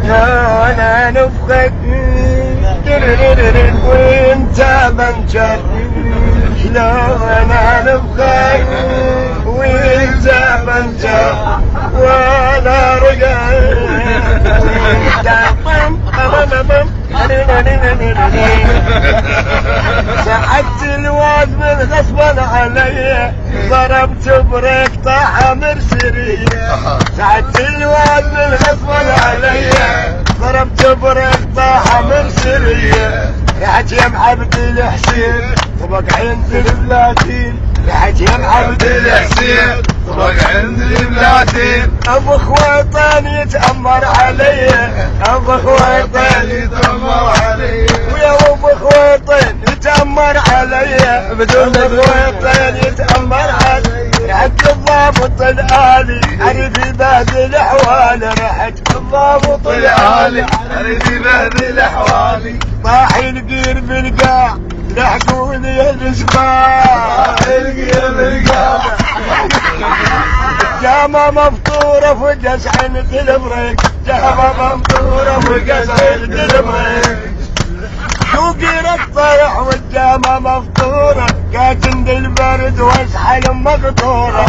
انا نفخك وانت منجر شلون انا نفخك وانت منجر وانا رقد سعدت الواد من غصبا علي ضربت بريك طاحة مرسرية سعدت الواد من غصبا علي ضربت بريك طاحة مرسرية رحت يا عبد الحسين طبق عند البلاتين رحت يا عبد الحسين طبق عند البلاتين ابو خويطان يتأمر علي ابو خويطان يتأمر علي ويا ابو خويطان يتأمر علي بدون خويطان يتأمر علي رحت الضابط الآلي عرفي بهذه الاحوال رحت الضابط الآلي عرفي بهذه الاحوال طاح القير بالقاع لحقوني الاسباع القير بالقاع جامة مفطورة فقس عند البريك جامة مفطورة فقس عند البريك شوقي الطرح والجامة مفطورة كاتند البرد واسحل مقطورة